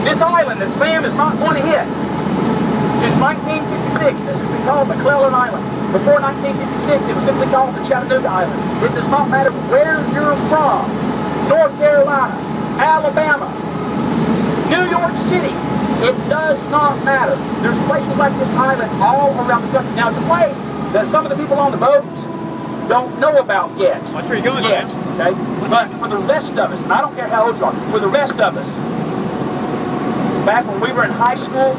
This island that Sam is not going to hit, since 1956, this has been called McClellan Island. Before 1956, it was simply called the Chattanooga Island. It does not matter where you're from, North Carolina, Alabama, New York City, it does not matter. There's places like this island all around the country. Now, it's a place that some of the people on the boat don't know about yet. Watch where you're going, yet, okay? But for the rest of us, and I don't care how old you are, for the rest of us, back when we were in high school,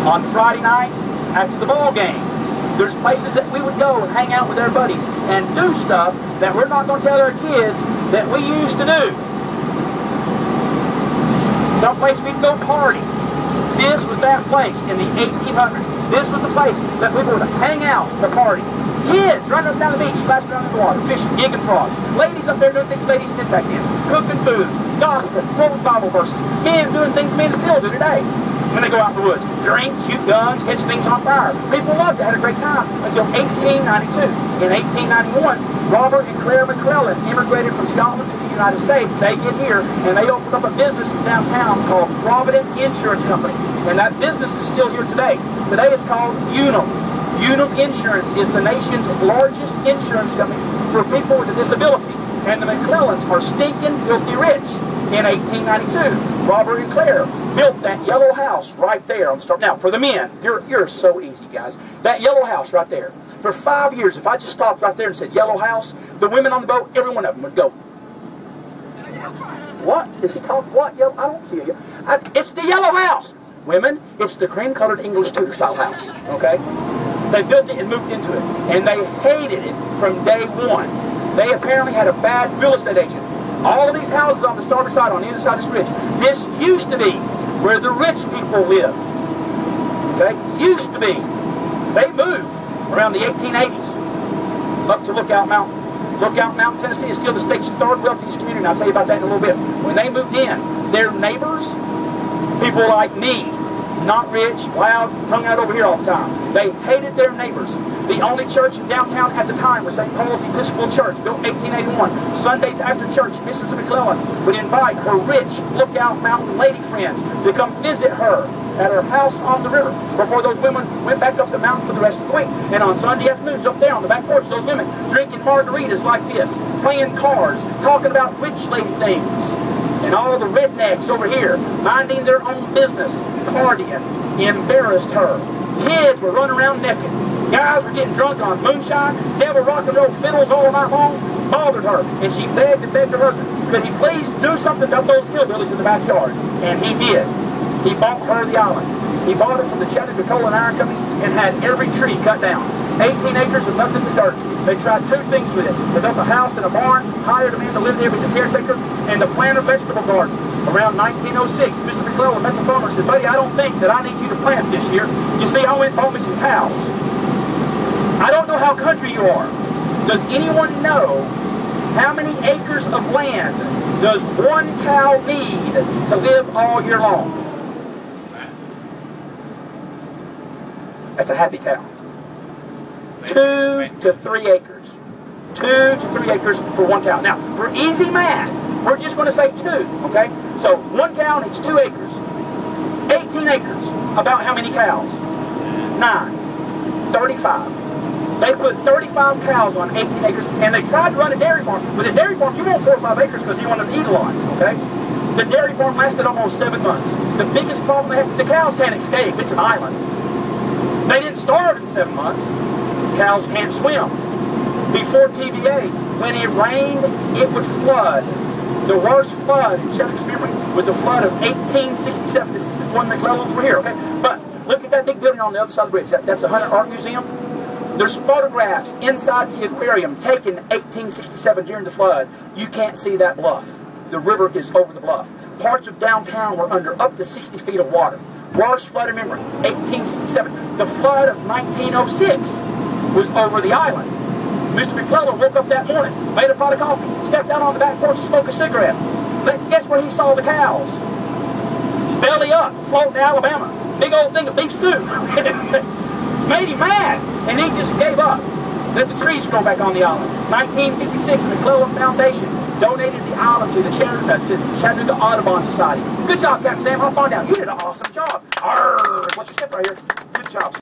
on Friday night, after the ball game, there's places that we would go and hang out with our buddies and do stuff that we're not going to tell our kids that we used to do. Someplace we'd go party. This was that place in the 1800s. This was the place that we would hang out to party. Kids running up and down the beach, splashing around in the water, fishing, gigging frogs. Ladies up there doing things ladies did back then. Cooking food, gossiping, quoting Bible verses. Men doing things men still do today. When they go out in the woods, drink, shoot guns, catch things on fire. People loved it, had a great time until 1892. In 1891, Robert and Claire McClellan immigrated from Scotland to the United States. They get here and they opened up a business in downtown called Provident Insurance Company. And that business is still here today. Today it's called Unum. Unum Insurance is the nation's largest insurance company for people with a disability. And the McClellans are stinking filthy rich. In 1892, Robert and Claire built that yellow house right there on the start. Now, for the men, you're so easy, guys. That yellow house right there. For 5 years, if I just stopped right there and said yellow house, the women on the boat, every one of them would go, what? Is he talking? What? Yellow? I don't see it. It's the yellow house. Women, it's the cream-colored English Tudor-style house. Okay? They built it and moved into it. And they hated it from day one. They apparently had a bad real estate agent. All of these houses on the starboard side, on the other side of this ridge, this used to be where the rich people lived. Okay? Used to be. They moved around the 1880s up to Lookout Mountain. Lookout Mountain, Tennessee is still the state's third wealthiest community, and I'll tell you about that in a little bit. When they moved in, their neighbors, people like me, not rich, loud, hung out over here all the time. They hated their neighbors. The only church in downtown at the time was St. Paul's Episcopal Church, built 1881. Sundays after church, Mrs. McClellan would invite her rich Lookout Mountain lady friends to come visit her at her house on the river before those women went back up the mountain for the rest of the week. And on Sunday afternoons up there on the back porch, those women drinking margaritas like this, playing cards, talking about rich lady things. And all the rednecks over here, minding their own business, partying, embarrassed her. Kids were running around naked. Guys were getting drunk on moonshine, devil rock and roll fiddles all night long, bothered her. And she begged and begged her husband, could he please do something about those hillbillies in the backyard? And he did. He bought her the island. He bought it from the Chattanooga Coal and Iron Company and had every tree cut down. 18 acres of nothing but dirt. They tried two things with it. They built a house and a barn, hired a man to live there with the caretaker, and to plant a vegetable garden. Around 1906, Mr. McClellan met the farmer and said, buddy, I don't think that I need you to plant this year. You see, I went and bought me some cows. I don't know how country you are. Does anyone know how many acres of land does one cow need to live all year long? That's a happy cow. 2 to 3 acres. 2 to 3 acres for one cow. Now, for easy math, we're just going to say 2, okay? So, one cow needs 2 acres. 18 acres. About how many cows? 9. 35. They put 35 cows on 18 acres, and they tried to run a dairy farm. With a dairy farm, you want 4 or 5 acres because you want them to eat a lot, okay? The dairy farm lasted almost 7 months. The biggest problem they have, the cows can't escape. It's an island. They didn't starve in 7 months. Cows can't swim. Before TVA, when it rained, it would flood. The worst flood in Chattanooga's memory was the flood of 1867. This is before the McClellans were here, okay? But look at that big building on the other side of the bridge. That's the Hunter Art Museum. There's photographs inside the aquarium taken 1867 during the flood. You can't see that bluff. The river is over the bluff. Parts of downtown were under up to 60 feet of water. Worst flood in memory, 1867. The flood of 1906 was over the island. Mr. McClellan woke up that morning, made a pot of coffee, stepped out on the back porch and smoked a cigarette. But guess where he saw the cows? Belly up, floating to Alabama. Big old thing of beef stew. Made him mad, and he just gave up. Let the trees grow back on the island. 1956, the McClellan Foundation donated the island to the Chattanooga Audubon Society. Good job, Captain Sam. Hop on down. You did an awesome job. Arrgh. What's your step right here? Good job.